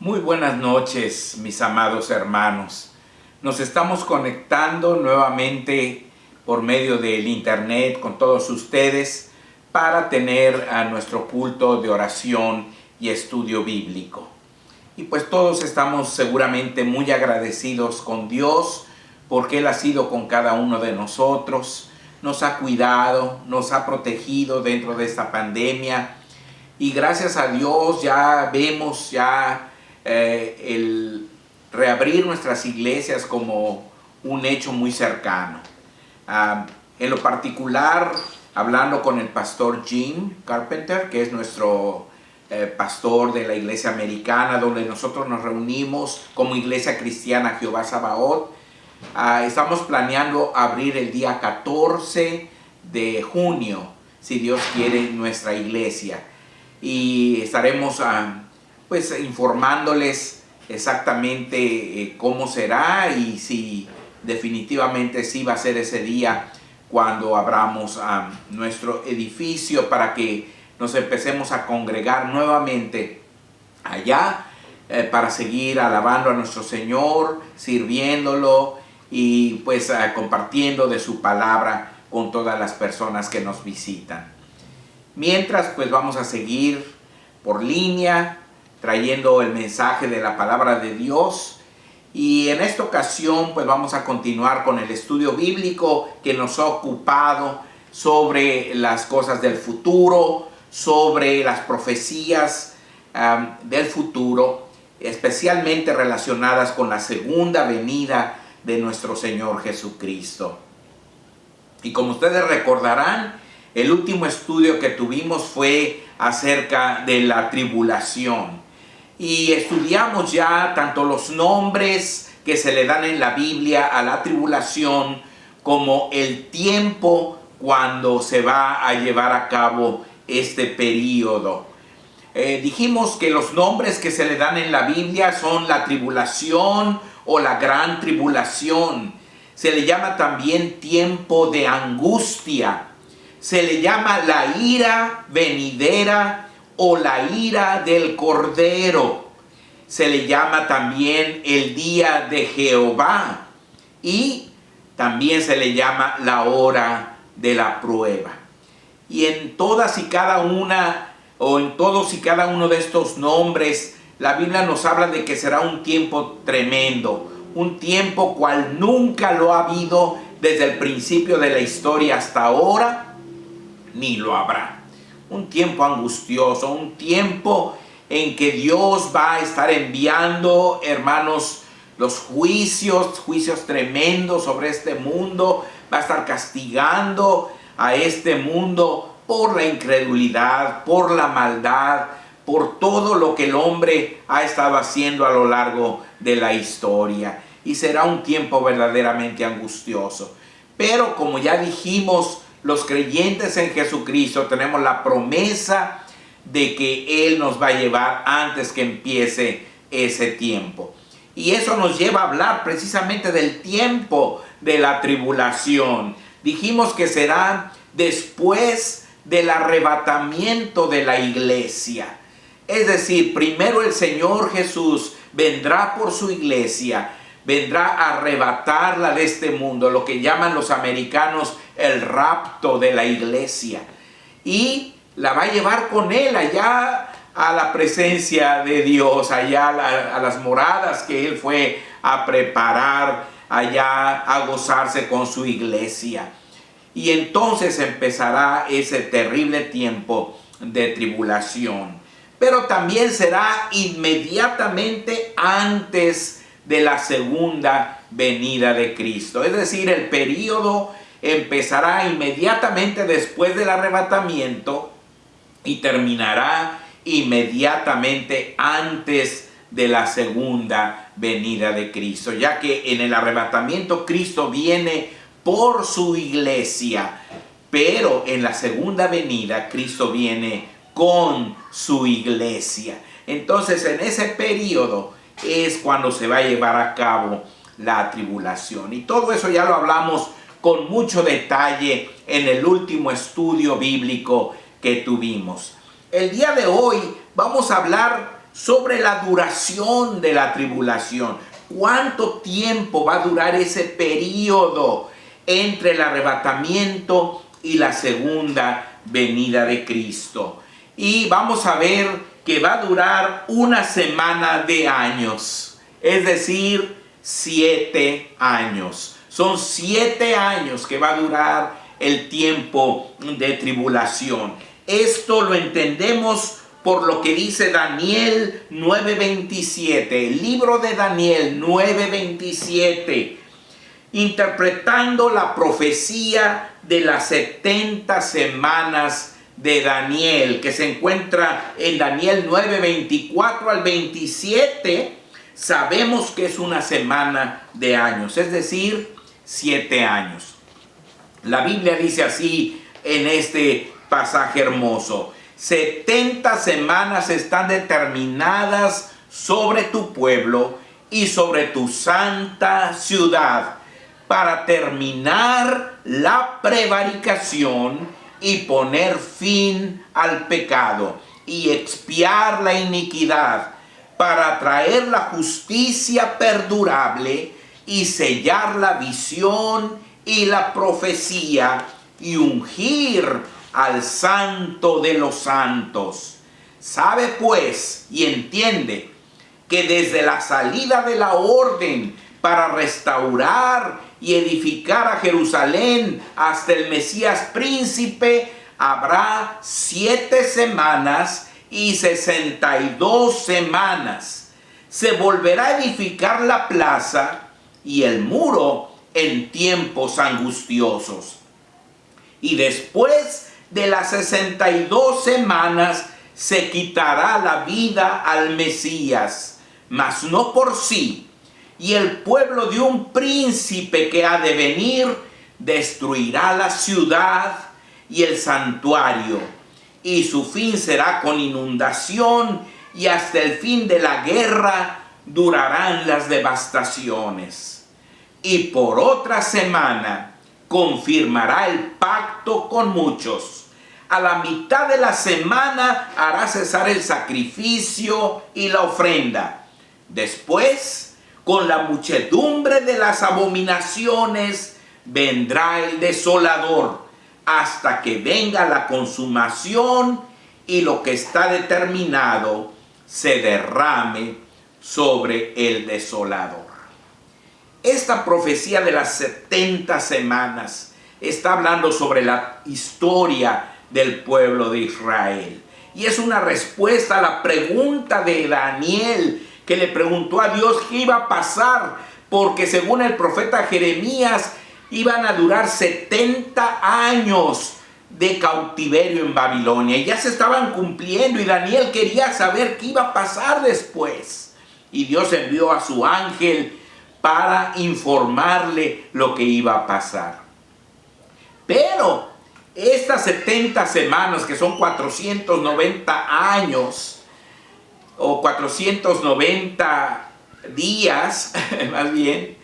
Muy buenas noches, mis amados hermanos. Nos estamos conectando nuevamente por medio del internet con todos ustedes para tener a nuestro culto de oración y estudio bíblico. Y pues todos estamos seguramente muy agradecidos con Dios porque Él ha sido con cada uno de nosotros, nos ha cuidado, nos ha protegido dentro de esta pandemia y gracias a Dios ya vemos el reabrir nuestras iglesias como un hecho muy cercano. En lo particular, hablando con el pastor Jim Carpenter, que es nuestro pastor de la iglesia americana, donde nosotros nos reunimos como iglesia cristiana Jehová Sabaoth, estamos planeando abrir el día 14 de junio, si Dios quiere, nuestra iglesia. Y estaremos pues informándoles exactamente cómo será y si definitivamente sí va a ser ese día cuando abramos nuestro edificio para que nos empecemos a congregar nuevamente allá para seguir alabando a nuestro Señor, sirviéndolo y pues compartiendo de su palabra con todas las personas que nos visitan. Mientras pues vamos a seguir por línea trayendo el mensaje de la palabra de Dios y en esta ocasión pues vamos a continuar con el estudio bíblico que nos ha ocupado sobre las cosas del futuro, sobre las profecías del futuro, especialmente relacionadas con la segunda venida de nuestro Señor Jesucristo. Y como ustedes recordarán, el último estudio que tuvimos fue acerca de la tribulación. Y estudiamos ya tanto los nombres que se le dan en la Biblia a la tribulación como el tiempo cuando se va a llevar a cabo este período. Dijimos que los nombres que se le dan en la Biblia son la tribulación o la gran tribulación. Se le llama también tiempo de angustia. Se le llama la ira venidera o la ira del Cordero. Se le llama también el día de Jehová y también se le llama la hora de la prueba. Y en todas y cada una o en todos y cada uno de estos nombres, la Biblia nos habla de que será un tiempo tremendo, un tiempo cual nunca lo ha habido desde el principio de la historia hasta ahora, ni lo habrá. Un tiempo angustioso, un tiempo en que Dios va a estar enviando, hermanos, los juicios tremendos sobre este mundo. Va a estar castigando a este mundo por la incredulidad, por la maldad, por todo lo que el hombre ha estado haciendo a lo largo de la historia. Y será un tiempo verdaderamente angustioso. Pero como ya dijimos, los creyentes en Jesucristo tenemos la promesa de que Él nos va a llevar antes que empiece ese tiempo. Y eso nos lleva a hablar precisamente del tiempo de la tribulación. Dijimos que será después del arrebatamiento de la iglesia. Es decir, primero el Señor Jesús vendrá por su iglesia, vendrá a arrebatarla de este mundo, lo que llaman los americanos el rapto de la iglesia. Y la va a llevar con Él allá a la presencia de Dios, allá a las moradas que Él fue a preparar, allá a gozarse con su iglesia. Y entonces empezará ese terrible tiempo de tribulación. Pero también será inmediatamente antes de la segunda venida de Cristo. Es decir, el período empezará inmediatamente después del arrebatamiento y terminará inmediatamente antes de la segunda venida de Cristo, ya que en el arrebatamiento Cristo viene por su iglesia, pero en la segunda venida Cristo viene con su iglesia. Entonces, en ese periodo es cuando se va a llevar a cabo la tribulación. Y todo eso ya lo hablamos con mucho detalle en el último estudio bíblico que tuvimos. El día de hoy vamos a hablar sobre la duración de la tribulación. ¿Cuánto tiempo va a durar ese periodo entre el arrebatamiento y la segunda venida de Cristo? Y vamos a ver que va a durar una semana de años, es decir, 7 años. Son 7 años que va a durar el tiempo de tribulación. Esto lo entendemos por lo que dice Daniel 9:27, el libro de Daniel 9:27, interpretando la profecía de las 70 semanas de Daniel, que se encuentra en Daniel 9:24 al 27, sabemos que es una semana de años, es decir, 7 años. La Biblia dice así en este pasaje hermoso: 70 semanas están determinadas sobre tu pueblo y sobre tu santa ciudad, para terminar la prevaricación y poner fin al pecado y expiar la iniquidad, para traer la justicia perdurable y sellar la visión y la profecía y ungir al Santo de los santos. Sabe pues y entiende que desde la salida de la orden para restaurar y edificar a Jerusalén hasta el Mesías príncipe, habrá 7 semanas y 62 semanas. Se volverá a edificar la plaza y el muro en tiempos angustiosos. Y después de las 62 semanas se quitará la vida al Mesías, mas no por sí. Y el pueblo de un príncipe que ha de venir destruirá la ciudad y el santuario, y su fin será con inundación, y hasta el fin de la guerra durarán las devastaciones. Y por otra semana confirmará el pacto con muchos. A la mitad de la semana hará cesar el sacrificio y la ofrenda. Después, con la muchedumbre de las abominaciones, vendrá el desolador, hasta que venga la consumación y lo que está determinado se derrame sobre el desolador. Esta profecía de las 70 semanas está hablando sobre la historia del pueblo de Israel. Y es una respuesta a la pregunta de Daniel, que le preguntó a Dios qué iba a pasar, porque según el profeta Jeremías, iban a durar 70 años de cautiverio en Babilonia. Y ya se estaban cumpliendo, y Daniel quería saber qué iba a pasar después. Y Dios envió a su ángel para informarle lo que iba a pasar. Pero estas 70 semanas, que son 490 años, o 490 días, más bien,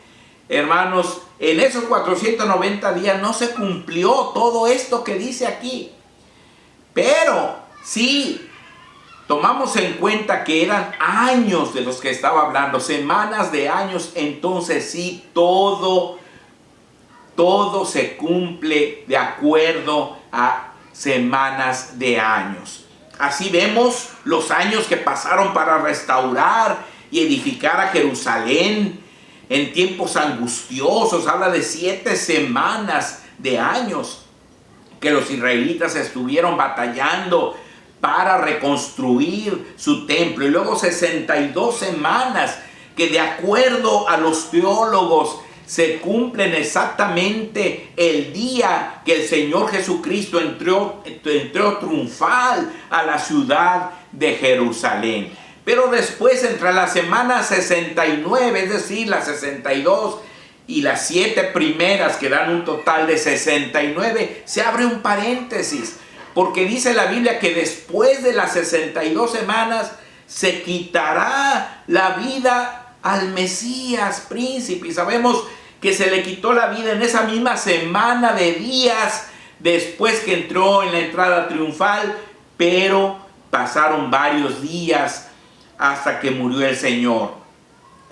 hermanos, en esos 490 días no se cumplió todo esto que dice aquí. Pero sí, tomamos en cuenta que eran años de los que estaba hablando, semanas de años, entonces sí, todo se cumple de acuerdo a semanas de años. Así vemos los años que pasaron para restaurar y edificar a Jerusalén en tiempos angustiosos. Habla de 7 semanas de años que los israelitas estuvieron batallando para reconstruir su templo. Y luego 62 semanas que, de acuerdo a los teólogos, se cumplen exactamente el día que el Señor Jesucristo entró triunfal a la ciudad de Jerusalén. Pero después, entre la semana 69, es decir, las 62 y las 7 primeras, que dan un total de 69, se abre un paréntesis, porque dice la Biblia que después de las 62 semanas se quitará la vida al Mesías príncipe. Y sabemos que se le quitó la vida en esa misma semana de días después que entró en la entrada triunfal, pero pasaron varios días hasta que murió el Señor.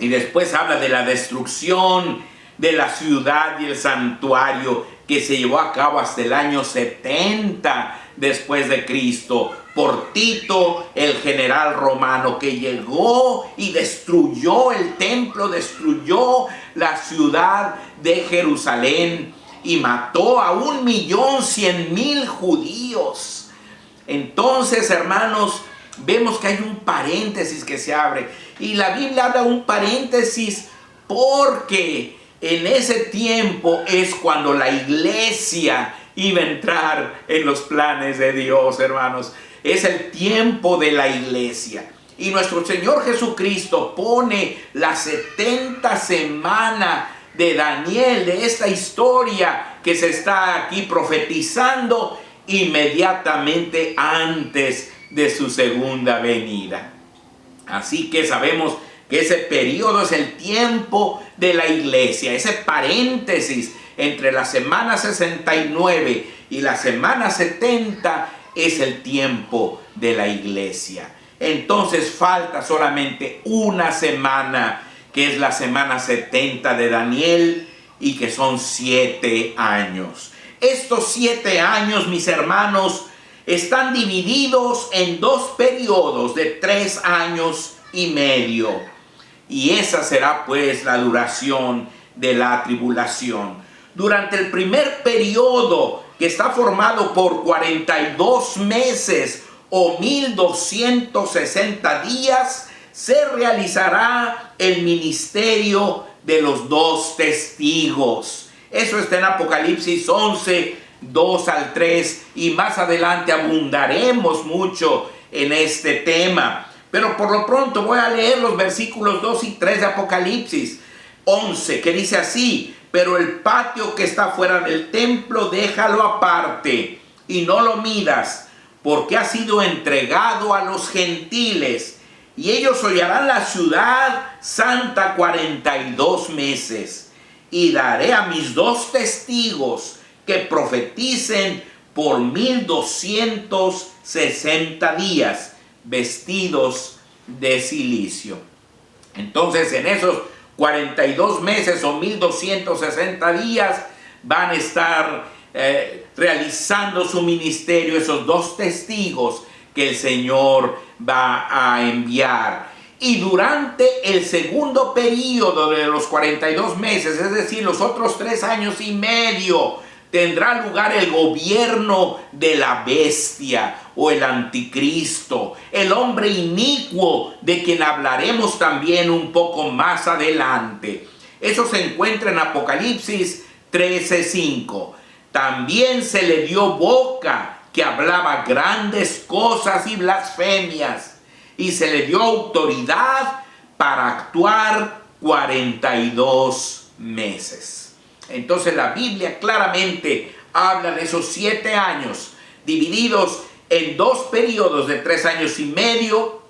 Y después habla de la destrucción de la ciudad y el santuario que se llevó a cabo hasta el año 70 después de Cristo, por Tito, el general romano, que llegó y destruyó el templo, destruyó la ciudad de Jerusalén y mató a 1.100.000 judíos. Entonces, hermanos, vemos que hay un paréntesis que se abre. Y la Biblia habla un paréntesis porque en ese tiempo es cuando la iglesia iba a entrar en los planes de Dios, hermanos. Es el tiempo de la iglesia. Y nuestro Señor Jesucristo pone la 70 semana de Daniel, de esta historia que se está aquí profetizando inmediatamente antes de su segunda venida. Así que sabemos que ese periodo es el tiempo de la iglesia, ese paréntesis entre la semana 69 y la semana 70 es el tiempo de la iglesia. Entonces falta solamente una semana, que es la semana 70 de Daniel, y que son 7 años. Estos 7 años, mis hermanos, están divididos en 2 periodos de 3 años y medio. Y esa será pues la duración de la tribulación. Durante el primer periodo, que está formado por 42 meses o 1260 días, se realizará el ministerio de los 2 testigos. Eso está en Apocalipsis 11, 2 al 3, y más adelante abundaremos mucho en este tema. Pero por lo pronto voy a leer los versículos 2 y 3 de Apocalipsis 11, que dice así: pero el patio que está fuera del templo, déjalo aparte y no lo midas, porque ha sido entregado a los gentiles, y ellos hollarán la ciudad santa 42 meses. Y daré a mis 2 testigos que profeticen por 1260 días, vestidos de cilicio. Entonces, en esos 42 meses o 1260 días van a estar realizando su ministerio esos 2 testigos que el Señor va a enviar. Y durante el segundo periodo de los 42 meses, es decir, los otros 3 años y medio, tendrá lugar el gobierno de la bestia o el anticristo, el hombre inicuo, de quien hablaremos también un poco más adelante. Eso se encuentra en Apocalipsis 13:5. También se le dio boca que hablaba grandes cosas y blasfemias, y se le dio autoridad para actuar 42 meses. Entonces la Biblia claramente habla de esos 7 años divididos en 2 periodos de 3 años y medio,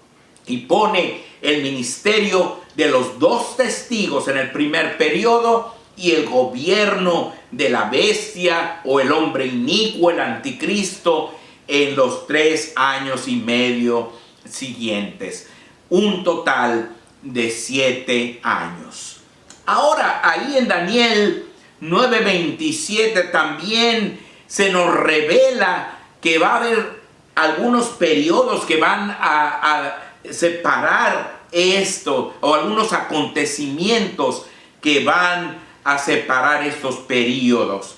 y pone el ministerio de los 2 testigos en el primer periodo y el gobierno de la bestia o el hombre inicuo, el anticristo, en los 3 años y medio siguientes. Un total de 7 años. Ahora, ahí en Daniel 9:27 también se nos revela que va a haber algunos periodos que van a separar esto, o algunos acontecimientos que van a separar estos periodos.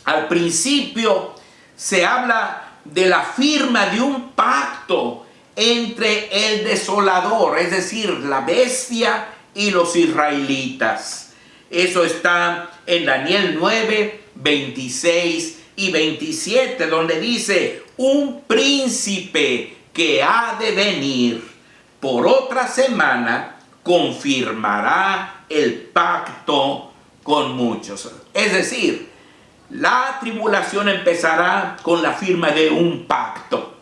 Al principio se habla de la firma de un pacto entre el desolador, es decir, la bestia y los israelitas. Eso está en Daniel 9, 26 y 27, donde dice: un príncipe que ha de venir por otra semana confirmará el pacto con muchos. Es decir, la tribulación empezará con la firma de un pacto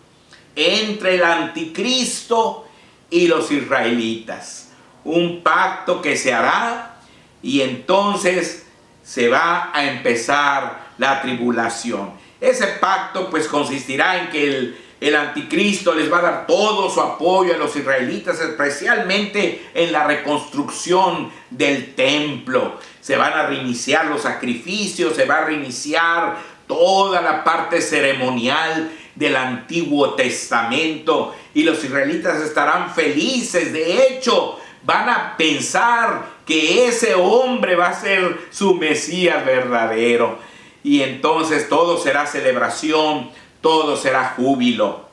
entre el anticristo y los israelitas. Un pacto que se hará, y entonces se va a empezar la tribulación. Ese pacto pues consistirá en que El anticristo les va a dar todo su apoyo a los israelitas, especialmente en la reconstrucción del templo. Se van a reiniciar los sacrificios, se va a reiniciar toda la parte ceremonial del Antiguo Testamento, y los israelitas estarán felices. De hecho, van a pensar que ese hombre va a ser su Mesías verdadero, y entonces todo será celebración, todo será júbilo.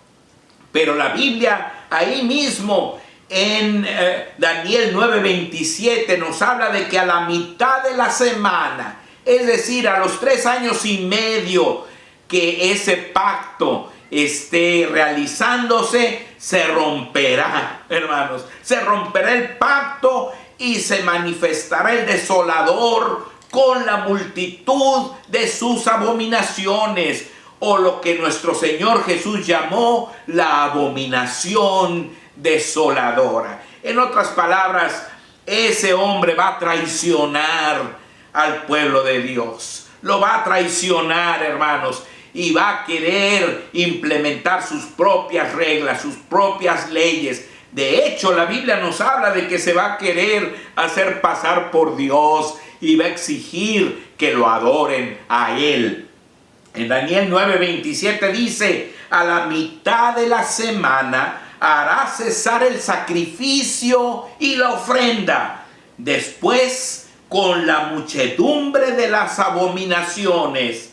Pero la Biblia ahí mismo en Daniel 9:27 nos habla de que a la mitad de la semana, es decir, a los 3 años y medio que ese pacto esté realizándose, se romperá, hermanos, se romperá el pacto y se manifestará el desolador con la multitud de sus abominaciones, o lo que nuestro Señor Jesús llamó la abominación desoladora. En otras palabras, ese hombre va a traicionar al pueblo de Dios. Lo va a traicionar, hermanos, y va a querer implementar sus propias reglas, sus propias leyes. De hecho, la Biblia nos habla de que se va a querer hacer pasar por Dios y va a exigir que lo adoren a Él. En Daniel 9:27 dice: a la mitad de la semana hará cesar el sacrificio y la ofrenda. Después, con la muchedumbre de las abominaciones,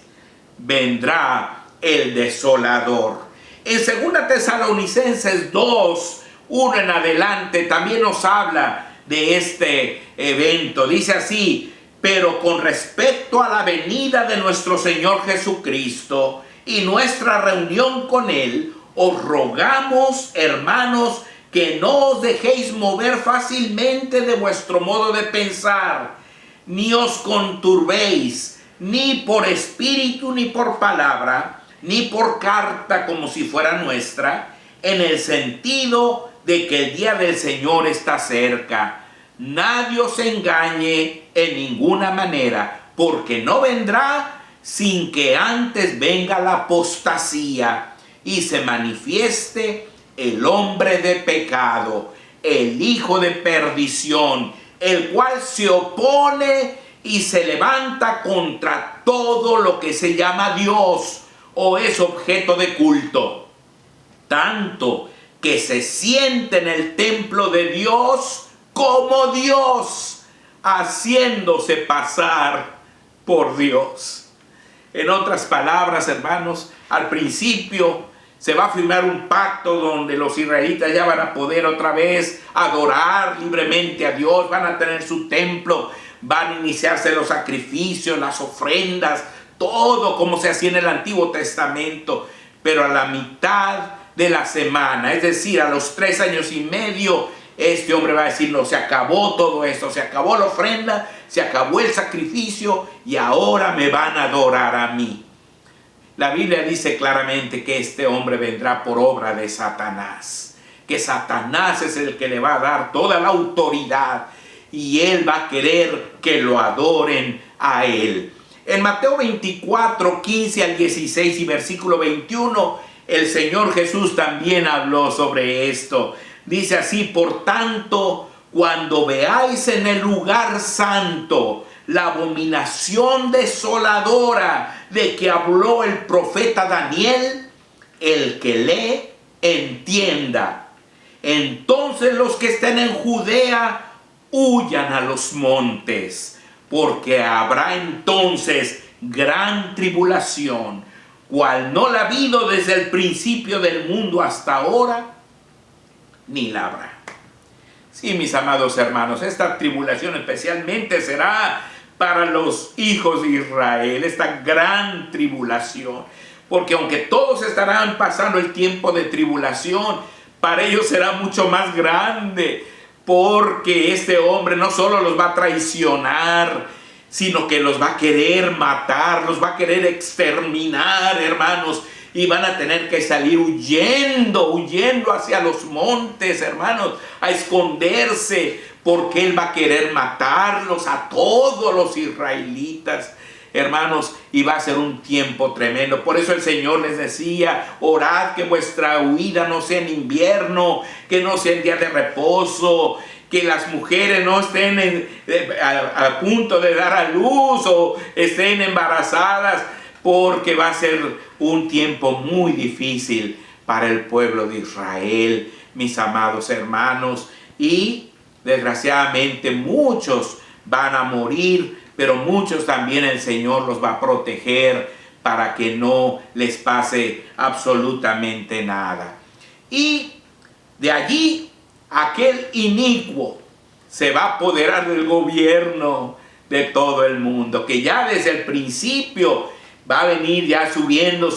vendrá el desolador. En 2 Tesalonicenses 2:1 en adelante también nos habla de este evento. Dice así: pero con respecto a la venida de nuestro Señor Jesucristo y nuestra reunión con Él, os rogamos, hermanos, que no os dejéis mover fácilmente de vuestro modo de pensar, ni os conturbéis, ni por espíritu, ni por palabra, ni por carta como si fuera nuestra, en el sentido de que el día del Señor está cerca. Nadie os engañe en ninguna manera, porque no vendrá sin que antes venga la apostasía y se manifieste el hombre de pecado, el hijo de perdición, el cual se opone y se levanta contra todo lo que se llama Dios o es objeto de culto, tanto que se siente en el templo de Dios como Dios, haciéndose pasar por Dios. En otras palabras, hermanos, al principio se va a firmar un pacto donde los israelitas ya van a poder otra vez adorar libremente a Dios, van a tener su templo, van a iniciarse los sacrificios, las ofrendas, todo como se hacía en el Antiguo Testamento. Pero a la mitad de la semana, es decir, a los 3 años y medio, este hombre va a decir: no, se acabó todo esto, se acabó la ofrenda, se acabó el sacrificio y ahora me van a adorar a mí. La Biblia dice claramente que este hombre vendrá por obra de Satanás, que Satanás es el que le va a dar toda la autoridad y él va a querer que lo adoren a él. En Mateo 24, 15 al 16 y versículo 21, el Señor Jesús también habló sobre esto. Dice así: por tanto, cuando veáis en el lugar santo la abominación desoladora de que habló el profeta Daniel, el que lee, entienda. Entonces los que estén en Judea huyan a los montes, porque habrá entonces gran tribulación, cual no la ha habido desde el principio del mundo hasta ahora, ni la habrá. Sí, mis amados hermanos, esta tribulación especialmente será para los hijos de Israel, esta gran tribulación, porque aunque todos estarán pasando el tiempo de tribulación, para ellos será mucho más grande, porque este hombre no solo los va a traicionar, sino que los va a querer matar, los va a querer exterminar, hermanos, y van a tener que salir huyendo hacia los montes, hermanos, a esconderse, porque él va a querer matarlos a todos los israelitas. hermanos, y va a ser un tiempo tremendo. Por eso el Señor les decía: orad que vuestra huida no sea en invierno, que no sea en día de reposo, que las mujeres no estén a punto de dar a luz o estén embarazadas, porque va a ser un tiempo muy difícil para el pueblo de Israel, mis amados hermanos. Y desgraciadamente muchos van a morir, pero muchos también el Señor los va a proteger para que no les pase absolutamente nada. Y de allí aquel inicuo se va a apoderar del gobierno de todo el mundo, que ya desde el principio va a venir ya subiendo,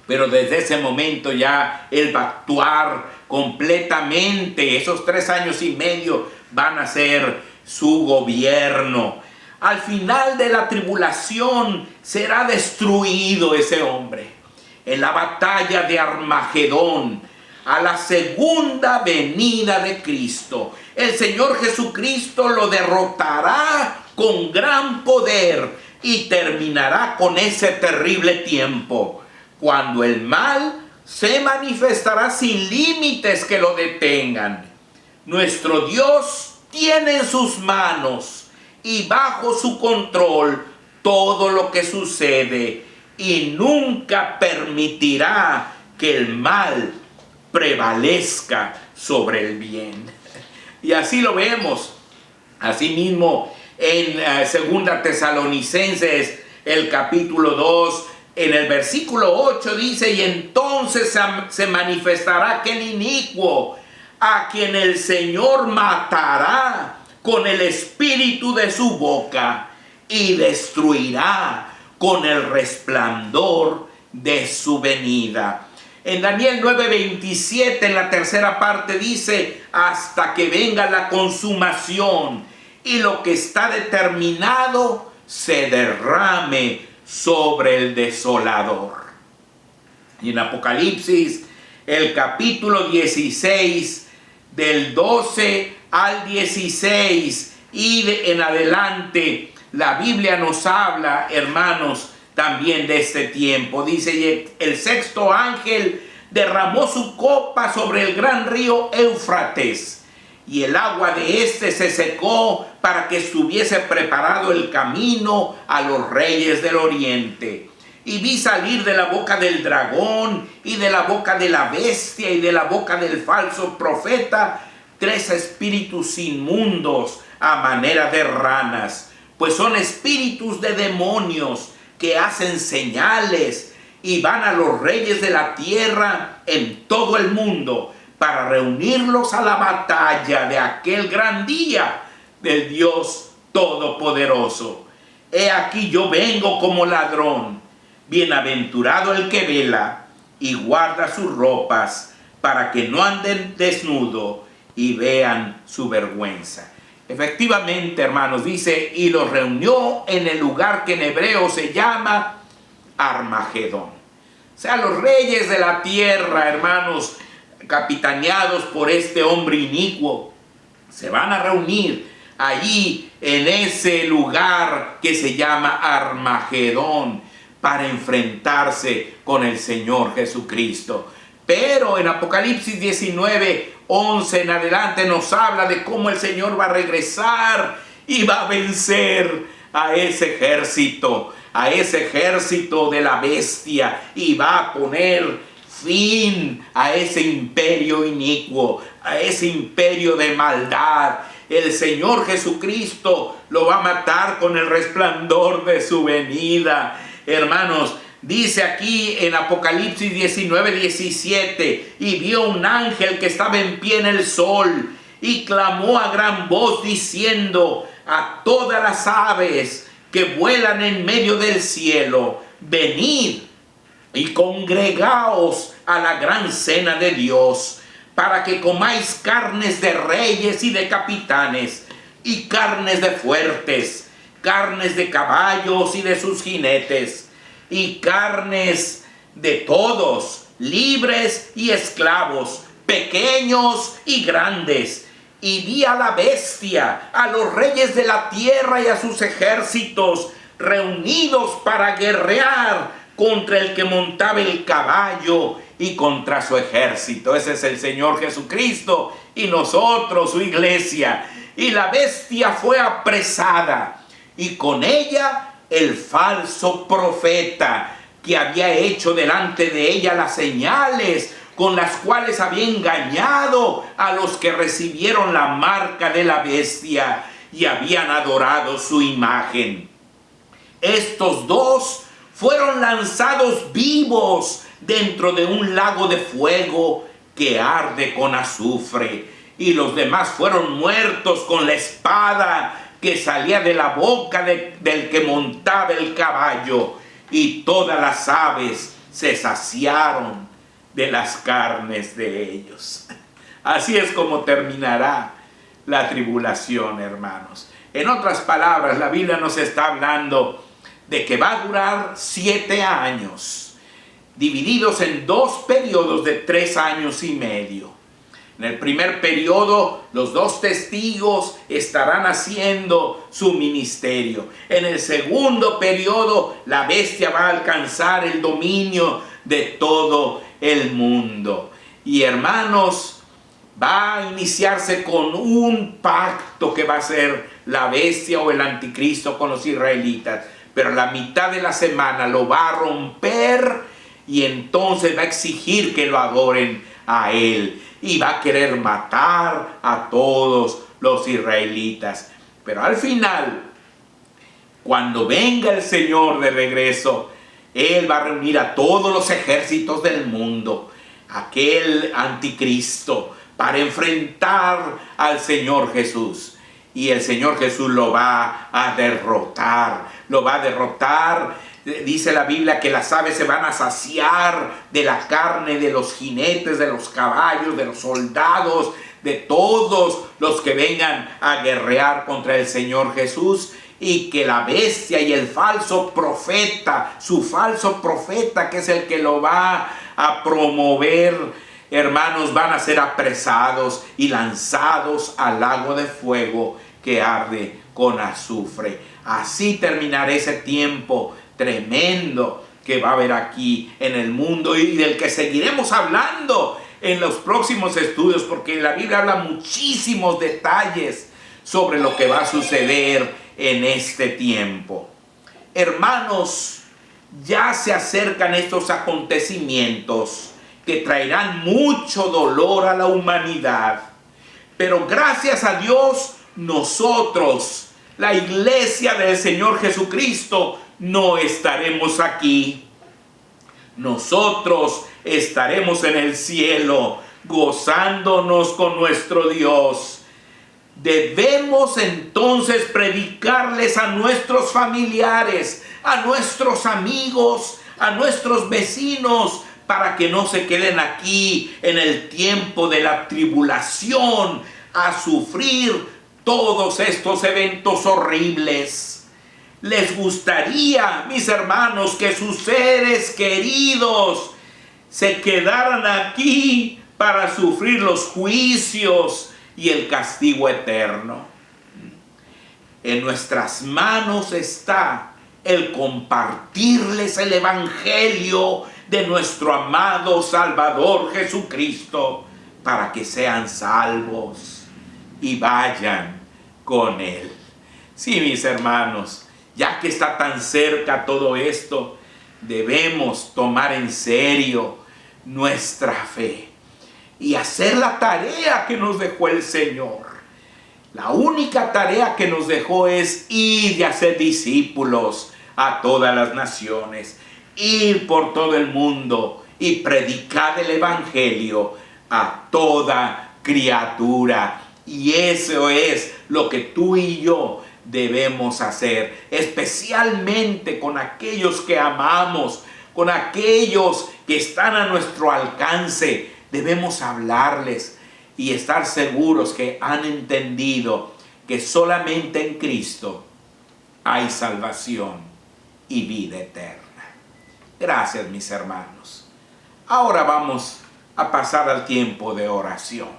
pero desde ese momento ya Él va a actuar completamente. Esos 3 años y medio van a ser su gobierno. Al final de la tribulación será destruido ese hombre en la batalla de Armagedón, a la segunda venida de Cristo. El Señor Jesucristo lo derrotará con gran poder y terminará con ese terrible tiempo, cuando el mal se manifestará sin límites que lo detengan. Nuestro Dios tiene en sus manos y bajo su control todo lo que sucede, y nunca permitirá que el mal prevalezca sobre el bien. Y así lo vemos. Asimismo, en 2 Tesalonicenses, el capítulo 2, en el versículo 8 dice: y entonces se manifestará aquel inicuo, a quien el Señor matará con el espíritu de su boca, y destruirá con el resplandor de su venida. En Daniel 9:27, en la tercera parte, dice: hasta que venga la consumación y lo que está determinado se derrame sobre el desolador. Y en Apocalipsis, el capítulo 16, del 12 al 16 y en adelante, la Biblia nos habla, hermanos, también de este tiempo. Dice: y el sexto ángel derramó su copa sobre el gran río Éufrates, y el agua de éste se secó para que estuviese preparado el camino a los reyes del oriente. Y vi salir de la boca del dragón y de la boca de la bestia y de la boca del falso profeta 3 espíritus inmundos a manera de ranas, pues son espíritus de demonios que hacen señales y van a los reyes de la tierra en todo el mundo para reunirlos a la batalla de aquel gran día del Dios Todopoderoso. He aquí yo vengo como ladrón. Bienaventurado el que vela y guarda sus ropas, para que no anden desnudo y vean su vergüenza. Efectivamente, hermanos, dice: y los reunió en el lugar que en hebreo se llama Armagedón. O sea, los reyes de la tierra, hermanos, capitaneados por este hombre inicuo, se van a reunir allí en ese lugar que se llama Armagedón para enfrentarse con el Señor Jesucristo. Pero en Apocalipsis 19:11 en adelante nos habla de cómo el Señor va a regresar y va a vencer a ese ejército de la bestia, y va a poner fin a ese imperio inicuo, a ese imperio de maldad. El Señor Jesucristo lo va a matar con el resplandor de su venida. Hermanos, dice aquí en Apocalipsis 19:17: y vio un ángel que estaba en pie en el sol, y clamó a gran voz diciendo a todas las aves que vuelan en medio del cielo: venid y congregaos a la gran cena de Dios, para que comáis carnes de reyes y de capitanes, y carnes de fuertes, carnes de caballos y de sus jinetes, y carnes de todos, libres y esclavos, pequeños y grandes. Y vi a la bestia, a los reyes de la tierra y a sus ejércitos, reunidos para guerrear contra el que montaba el caballo y contra su ejército. Ese es el Señor Jesucristo y nosotros, su iglesia. Y la bestia fue apresada, y con ella el falso profeta, que había hecho delante de ella las señales con las cuales había engañado a los que recibieron la marca de la bestia y habían adorado su imagen. Estos dos fueron lanzados vivos dentro de un lago de fuego que arde con azufre, y los demás fueron muertos con la espada que salía de la boca del que montaba el caballo, y todas las aves se saciaron de las carnes de ellos. Así es como terminará la tribulación, hermanos. En otras palabras, la Biblia nos está hablando de que va a durar 7 años, divididos en 2 periodos de 3 años y medio. En el primer periodo, los 2 testigos estarán haciendo su ministerio. En el segundo periodo, la bestia va a alcanzar el dominio de todo el mundo. Y hermanos, va a iniciarse con un pacto que va a ser la bestia o el anticristo con los israelitas. Pero la mitad de la semana lo va a romper, y entonces va a exigir que lo adoren a él. Y va a querer matar a todos los israelitas. Pero al final, cuando venga el Señor de regreso, Él va a reunir a todos los ejércitos del mundo, aquel anticristo, para enfrentar al Señor Jesús. Y el Señor Jesús lo va a derrotar. Lo va a derrotar. Dice la Biblia que las aves se van a saciar de la carne de los jinetes, de los caballos, de los soldados, de todos los que vengan a guerrear contra el Señor Jesús. Y que la bestia y el falso profeta, su falso profeta, que es el que lo va a promover, hermanos, van a ser apresados y lanzados al lago de fuego que arde con azufre. Así terminará ese tiempo tremendo que va a haber aquí en el mundo, y del que seguiremos hablando en los próximos estudios, porque la Biblia habla muchísimos detalles sobre lo que va a suceder en este tiempo. Hermanos, ya se acercan estos acontecimientos que traerán mucho dolor a la humanidad, pero gracias a Dios, nosotros, la iglesia del Señor Jesucristo, no estaremos aquí. Nosotros estaremos en el cielo, gozándonos con nuestro Dios. Debemos entonces predicarles a nuestros familiares, a nuestros amigos, a nuestros vecinos, para que no se queden aquí en el tiempo de la tribulación a sufrir todos estos eventos horribles. Les gustaría, mis hermanos, que sus seres queridos se quedaran aquí para sufrir los juicios y el castigo eterno. En nuestras manos está el compartirles el evangelio de nuestro amado Salvador Jesucristo, para que sean salvos y vayan con Él. Sí, mis hermanos, ya que está tan cerca todo esto, debemos tomar en serio nuestra fe y hacer la tarea que nos dejó el Señor. La única tarea que nos dejó es ir y hacer discípulos a todas las naciones, ir por todo el mundo y predicar el evangelio a toda criatura. Y eso es lo que tú y yo debemos hacer, especialmente con aquellos que amamos, con aquellos que están a nuestro alcance. Debemos hablarles y estar seguros que han entendido que solamente en Cristo hay salvación y vida eterna. Gracias, mis hermanos. Ahora vamos a pasar al tiempo de oración.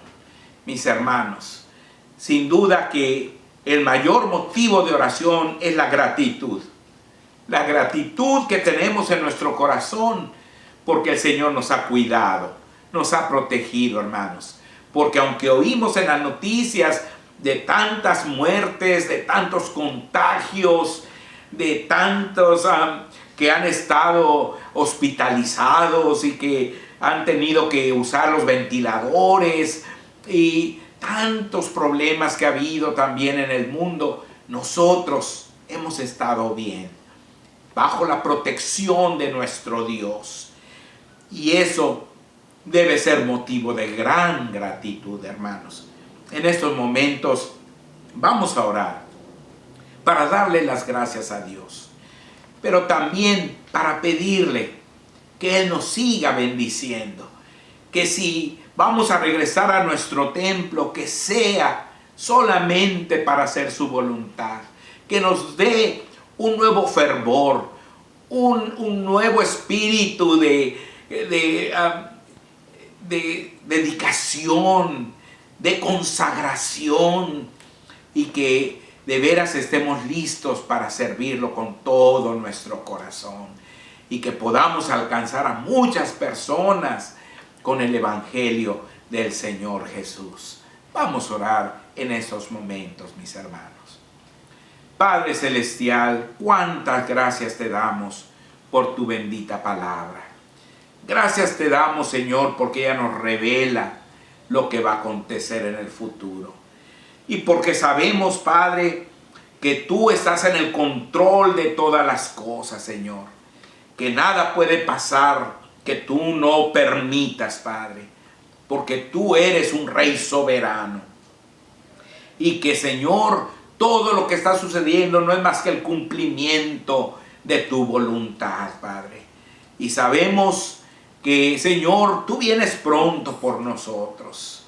Mis hermanos, sin duda que el mayor motivo de oración es la gratitud. la gratitud que tenemos en nuestro corazón, porque el Señor nos ha cuidado, nos ha protegido, hermanos. Porque aunque oímos en las noticias de tantas muertes, de tantos contagios, de tantos que han estado hospitalizados y que han tenido que usar los ventiladores y tantos problemas que ha habido también en el mundo, nosotros hemos estado bien, bajo la protección de nuestro Dios. Y eso debe ser motivo de gran gratitud, hermanos. En estos momentos vamos a orar para darle las gracias a Dios, pero también para pedirle que Él nos siga bendiciendo, que si vamos a regresar a nuestro templo, que sea solamente para hacer su voluntad, que nos dé un nuevo fervor, un nuevo espíritu de dedicación, de consagración, y que de veras estemos listos para servirlo con todo nuestro corazón, y que podamos alcanzar a muchas personas con el Evangelio del Señor Jesús. Vamos a orar en estos momentos, mis hermanos. Padre Celestial, cuántas gracias te damos por tu bendita palabra. Gracias te damos, Señor, porque ella nos revela lo que va a acontecer en el futuro. Y porque sabemos, Padre, que tú estás en el control de todas las cosas, Señor. Que nada puede pasar que tú no permitas, Padre. Porque tú eres un Rey soberano. Y que, Señor, todo lo que está sucediendo no es más que el cumplimiento de tu voluntad, Padre. Y sabemos que, Señor, tú vienes pronto por nosotros.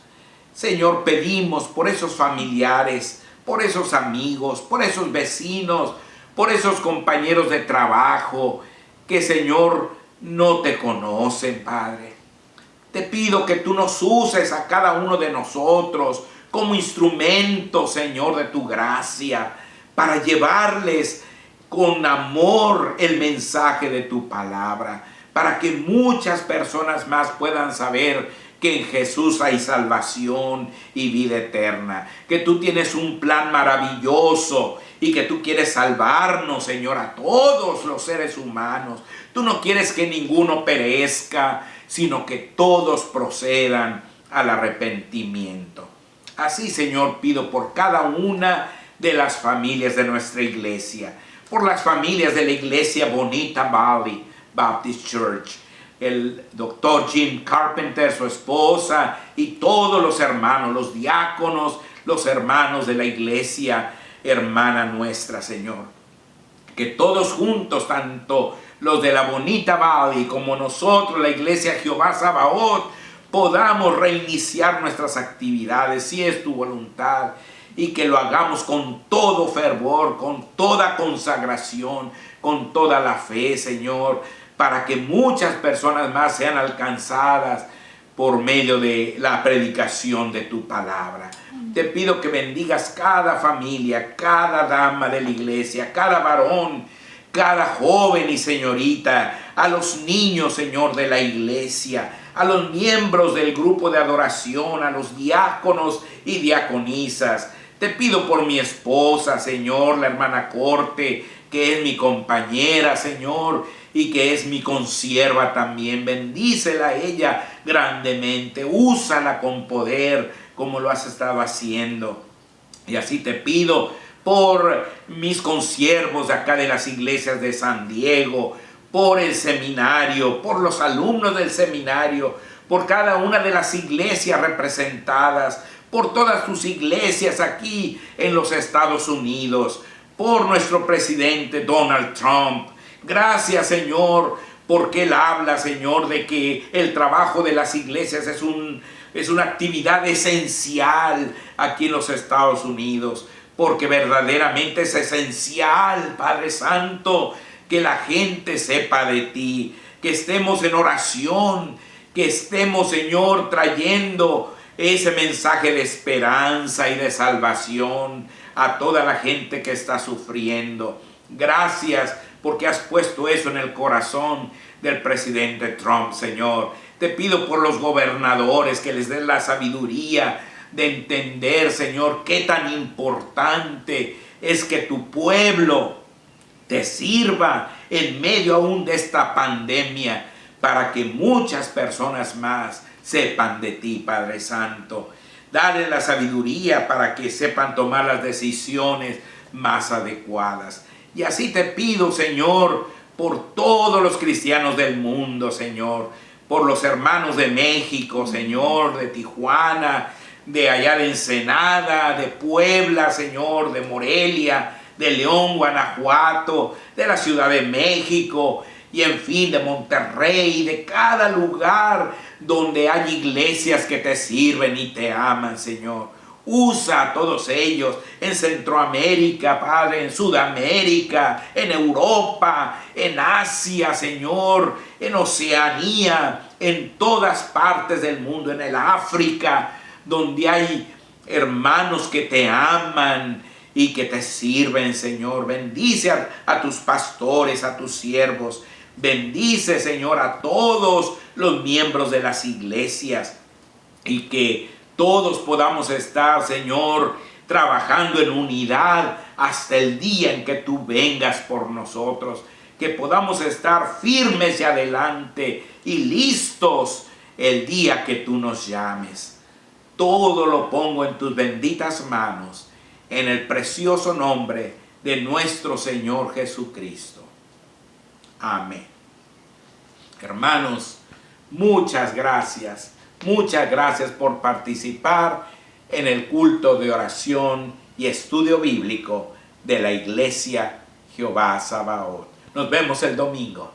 Señor, pedimos por esos familiares, por esos amigos, por esos vecinos, por esos compañeros de trabajo que, Señor, no te conocen, Padre. Te pido que tú nos uses a cada uno de nosotros como instrumento, Señor, de tu gracia, para llevarles con amor el mensaje de tu palabra, para que muchas personas más puedan saber que en Jesús hay salvación y vida eterna, que tú tienes un plan maravilloso y que tú quieres salvarnos, Señor, a todos los seres humanos. Tú no quieres que ninguno perezca, sino que todos procedan al arrepentimiento. Así, Señor, pido por cada una de las familias de nuestra iglesia, por las familias de la iglesia Bonita Valley Baptist Church, el doctor Jim Carpenter, su esposa y todos los hermanos, los diáconos, los hermanos de la iglesia hermana nuestra, Señor. Que todos juntos, tanto los de la Bonita Valley como nosotros, la iglesia Jehová Sabaoth, podamos reiniciar nuestras actividades, si es tu voluntad, y que lo hagamos con todo fervor, con toda consagración, con toda la fe, Señor, para que muchas personas más sean alcanzadas por medio de la predicación de tu palabra. Te pido que bendigas cada familia, cada dama de la iglesia, cada varón, cada joven y señorita, a los niños, Señor, de la iglesia, a los miembros del grupo de adoración, a los diáconos y diaconisas. Te pido por mi esposa, Señor, la hermana Corte, que es mi compañera, Señor, y que es mi consierva también. Bendícela a ella grandemente, úsala con poder como lo has estado haciendo. Y así te pido por mis consiervos de acá de las iglesias de San Diego, por el seminario, por los alumnos del seminario, por cada una de las iglesias representadas, por todas tus iglesias aquí en los Estados Unidos, por nuestro presidente Donald Trump. Gracias, Señor, porque Él habla, Señor, de que el trabajo de las iglesias es una actividad esencial aquí en los Estados Unidos, porque verdaderamente es esencial, Padre Santo, que la gente sepa de ti, que estemos en oración, que estemos, Señor, trayendo ese mensaje de esperanza y de salvación a toda la gente que está sufriendo. Gracias porque has puesto eso en el corazón del presidente Trump, Señor. Te pido por los gobernadores que les den la sabiduría de entender, Señor, qué tan importante es que tu pueblo te sirva en medio aún de esta pandemia, para que muchas personas más sepan de ti, Padre Santo. Dale la sabiduría para que sepan tomar las decisiones más adecuadas. Y así te pido, Señor, por todos los cristianos del mundo, Señor, por los hermanos de México, Señor, de Tijuana, de allá de Ensenada, de Puebla, Señor, de Morelia, de León, Guanajuato, de la Ciudad de México, y en fin, de Monterrey, de cada lugar donde hay iglesias que te sirven y te aman, Señor. Usa a todos ellos en Centroamérica, Padre, en Sudamérica, en Europa, en Asia, Señor, en Oceanía, en todas partes del mundo, en el África, donde hay hermanos que te aman y que te sirven, Señor. Bendice a tus pastores, a tus siervos. Bendice, Señor, a todos los miembros de las iglesias, y que todos podamos estar, Señor, trabajando en unidad hasta el día en que tú vengas por nosotros. Que podamos estar firmes y adelante y listos el día que tú nos llames. Todo lo pongo en tus benditas manos, en el precioso nombre de nuestro Señor Jesucristo. Amén. Hermanos, muchas gracias por participar en el culto de oración y estudio bíblico de la Iglesia Jehová Sabaoth. Nos vemos el domingo.